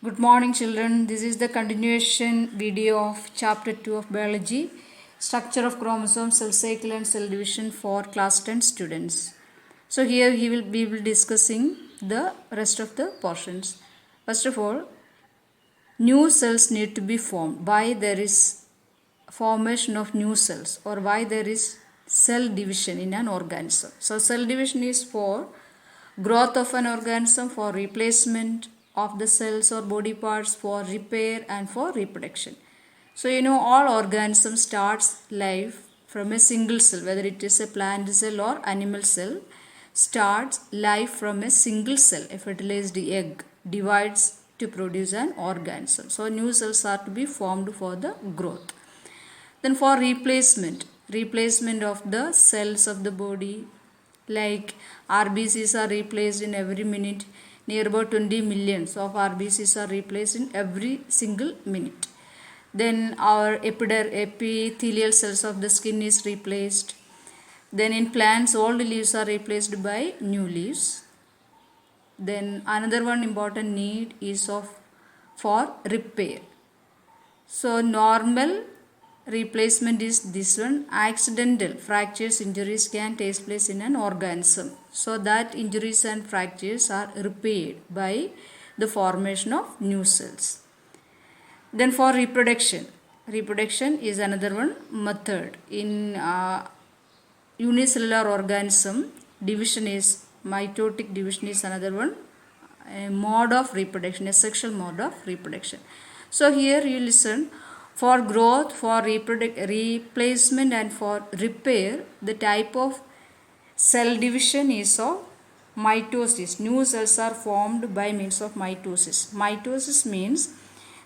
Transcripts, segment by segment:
Good morning, children. This is the continuation video of chapter 2 of biology, structure of chromosomes, cell cycle and cell division for class 10 students. So here we will discussing the rest of the portions. First of all, new cells need to be formed. Why there is formation of new cells or why there is cell division in an organism. So cell division is for growth of an organism, for replacement of the cells or body parts, for repair and for reproduction. So all organisms starts life from a single cell, whether it is a plant cell or animal cell, starts life from a single cell, a fertilized egg, divides to produce an organism. So new cells are to be formed for the growth. Then for replacement of the cells of the body, like RBCs are replaced in every minute. Near about 20 millions of RBCs are replaced in every single minute. Then our epithelial cells of the skin is replaced. Then in plants, old leaves are replaced by new leaves. Then another one important need is for repair. So normal replacement is this one. Accidental fractures, injuries can take place in an organism. So that injuries and fractures are repaired by the formation of new cells. Then for reproduction is another one method. In unicellular organism, division is mitotic division is another one, a mode of reproduction, a sexual mode of reproduction. So here you listen. For growth, for replacement and for repair, the type of cell division is of mitosis. New cells are formed by means of mitosis. Mitosis means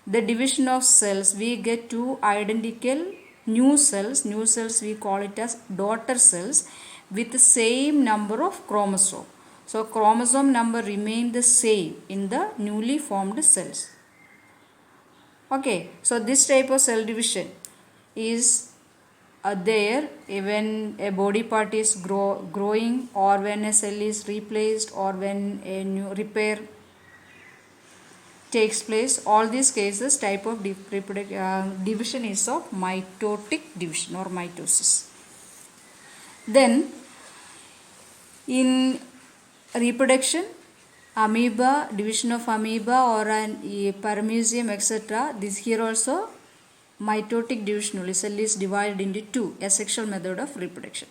the division of cells. We get two identical new cells. New cells we call it as daughter cells with the same number of chromosomes. So chromosome number remain the same in the newly formed cells. Okay, so this type of cell division is there when a body part is growing, or when a cell is replaced, or when a new repair takes place. All these cases, type of division is of mitotic division or mitosis. Then in reproduction, amoeba, division of amoeba or an paramecium, etc. This here also mitotic division only. Cell is divided into two, asexual method of reproduction.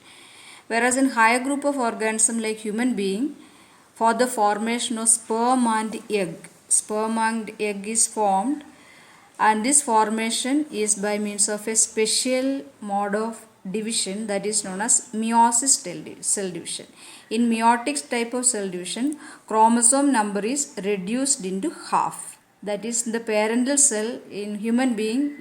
Whereas in higher group of organism like human being, for the formation of sperm and egg is formed, and this formation is by means of a special mode of division that is known as meiosis cell division. In meiotic type of cell division, chromosome number is reduced into half. That is, the parental cell in human being,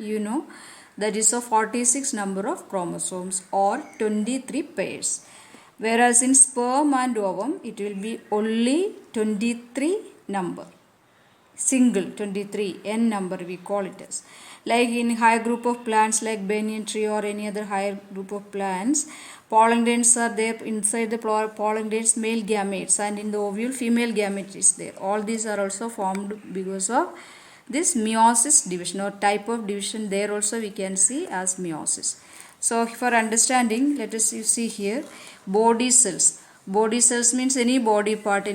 that is of 46 number of chromosomes or 23 pairs. Whereas in sperm and ovum, it will be only 23 number. Single 23, n number we call it as. Like in higher group of plants like banyan tree or any other higher group of plants, pollen grains are there. Inside the pollen grains, male gametes, and in the ovule female gamete is there. All these are also formed because of this meiosis division or type of division. There also we can see as meiosis. So for understanding, let us see here body cells. Body cells means any body part,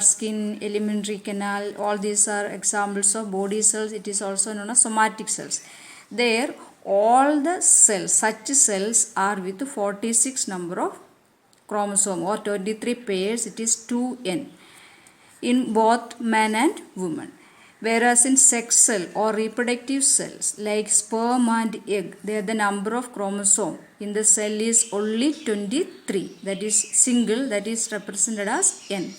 skin, alimentary canal, all these are examples of body cells. It is also known as somatic cells. There, all the cells, such cells are with 46 number of chromosome or 23 pairs, it is 2n in both man and woman. Whereas in sex cell or reproductive cells like sperm and egg, there the number of chromosome in the cell is only 23. That is single, that is represented as n.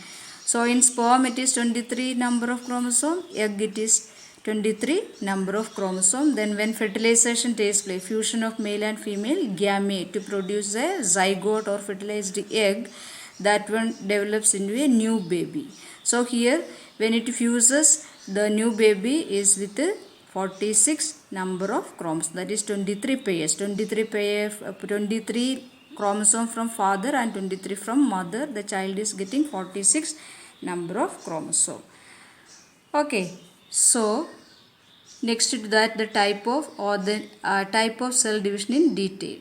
So in sperm it is 23 number of chromosome, egg it is 23 number of chromosome. Then when fertilization takes place, fusion of male and female gamete to produce a zygote or fertilized egg, that one develops into a new baby. So here when it fuses, the new baby is with 46 number of chromosomes, that is 23 pairs. 23 chromosome from father and 23 from mother. The child is getting 46 number of chromosome. Okay, So next to that, the type of cell division in detail.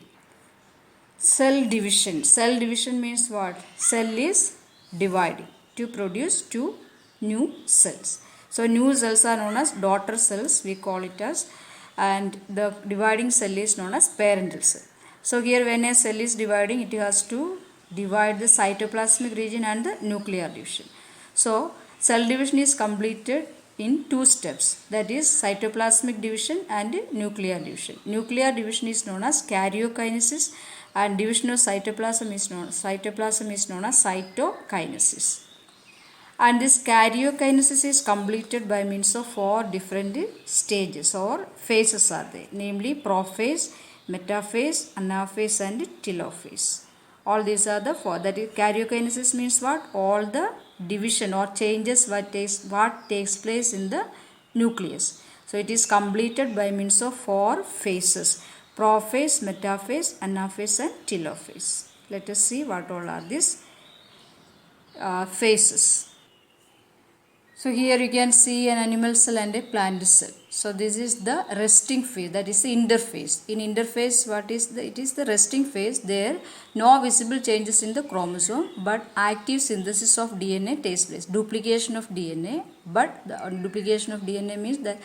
Cell division. Cell division means what? Cell is dividing to produce two new cells. So new cells are known as daughter cells, we call it as, and the dividing cell is known as parental cell. So here when a cell is dividing, it has to divide the cytoplasmic region and the nuclear division. So cell division is completed in two steps, that is cytoplasmic division and nuclear division. Nuclear division is known as karyokinesis and division of cytoplasm is known as cytokinesis. And this karyokinesis is completed by means of four different stages or phases are there, namely prophase, metaphase, anaphase and telophase. All these are the four. That is, karyokinesis means what? All the division or changes what takes place in the nucleus. So it is completed by means of four phases: prophase, metaphase, anaphase and telophase. Let us see what all are these phases. So here you can see an animal cell and a plant cell. So this is the resting phase, that is the interphase. In interphase, it is the resting phase. There no visible changes in the chromosome, but active synthesis of DNA takes place. Duplication of DNA, but the duplication of DNA means the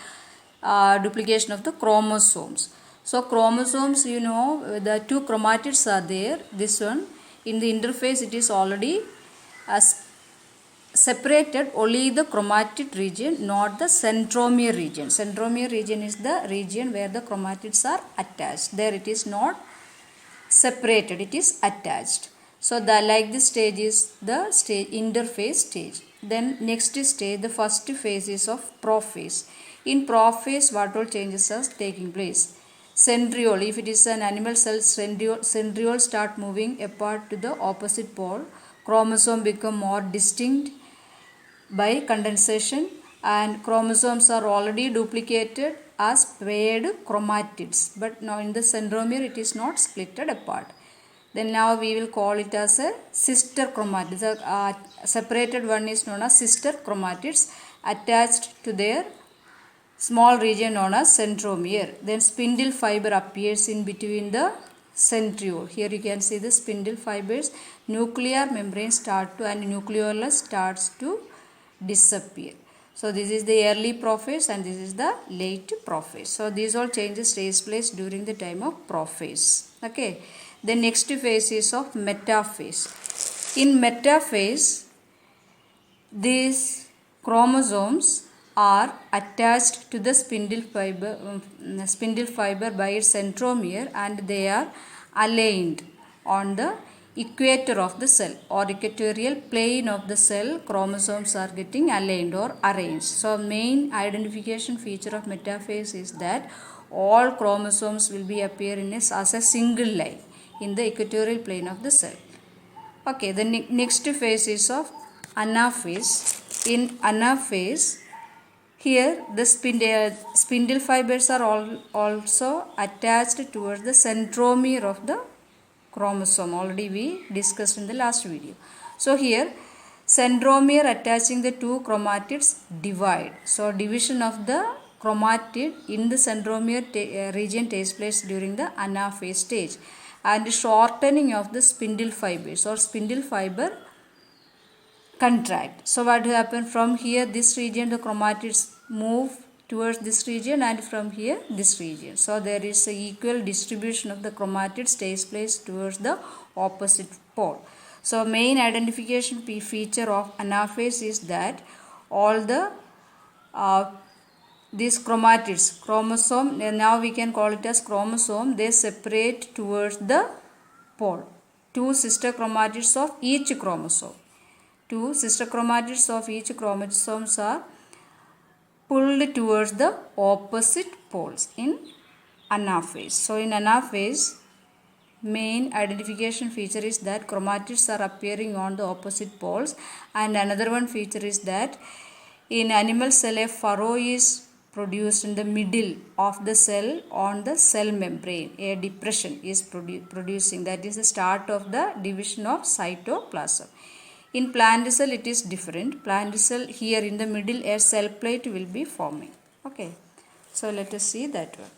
duplication of the chromosomes. So chromosomes, you know, the two chromatids are there. This one in the interphase, it is already separated only the chromatid region, not the centromere region. Centromere region is the region where the chromatids are attached. There it is not separated, it is attached. So the like this stage is the interphase stage. Then next stage, the first phase is of prophase. In prophase, what all changes are taking place? Centriole, if it is an animal cell, centriole start moving apart to the opposite pole. Chromosome become more distinct by condensation, and chromosomes are already duplicated as paired chromatids, but now in the centromere it is not splitted apart. Then now we will call it as a sister chromatids. The separated one is known as sister chromatids attached to their small region known as centromere. Then spindle fiber appears in between the centriole. Here you can see the spindle fibers. Nuclear membrane and nucleolus starts to disappear. So this is the early prophase and this is the late prophase. So these all changes takes place during the time of prophase. Okay. The next phase is of metaphase. In metaphase, these chromosomes are attached to the spindle fiber by its centromere, and they are aligned on the equator of the cell or equatorial plane of the cell. Chromosomes are getting aligned or arranged. So main identification feature of metaphase is that all chromosomes will be appearing as a single line in the equatorial plane of the cell. Okay, the next phase is of anaphase. In anaphase, here the spindle fibers are also attached towards the centromere of the chromosome. Already we discussed in the last video. So here centromere attaching the two chromatids divide. So division of the chromatid in the centromere region takes place during the anaphase stage, and shortening of the spindle fibers or spindle fiber contract. So what will happen from here, this region the chromatids move towards this region, and from here this region. So there is a equal distribution of the chromatids takes place towards the opposite pole. So main identification feature of anaphase is that all the these chromosome, now we can call it as chromosome, they separate towards the pole. Two sister chromatids of each chromosome. Two sister chromatids of each chromosomes are pulled towards the opposite poles in anaphase. So in anaphase, main identification feature is that chromatids are appearing on the opposite poles, and another one feature is that in animal cell a furrow is produced in the middle of the cell on the cell membrane. A depression is producing, that is the start of the division of cytoplasm. In plant cell it is different. Plant cell, here in the middle a cell plate will be forming. Okay, so let us see that one.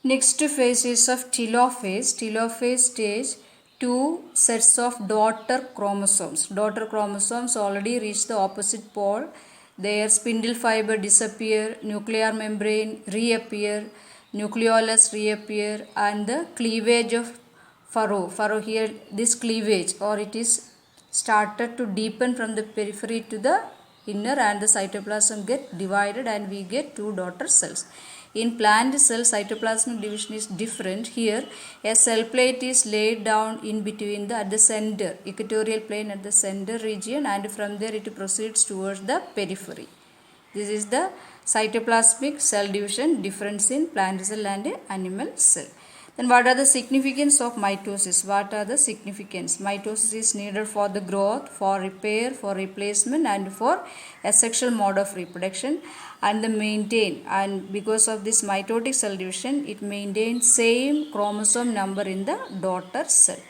Next phase is of telophase. Telophase stage, two sets of daughter chromosomes. Daughter chromosomes already reach the opposite pole. Their spindle fiber disappear, nuclear membrane reappear, nucleolus reappear, and the cleavage of furrow. Furrow here, this cleavage, or it is started to deepen from the periphery to the inner, and the cytoplasm get divided and we get two daughter cells. In plant cell, cytoplasmic division is different. Here a cell plate is laid down in between at the center, equatorial plane at the center region, and from there it proceeds towards the periphery. This is the cytoplasmic cell division difference in plant cell and animal cell. Then what are the significance of mitosis? What are the significance? Mitosis is needed for the growth, for repair, for replacement, and for asexual mode of reproduction, and the maintain. And because of this mitotic cell division, it maintains same chromosome number in the daughter cell.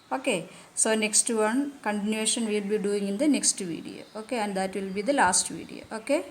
Okay, so next one continuation we will be doing in the next video. Okay, and that will be the last video. Okay.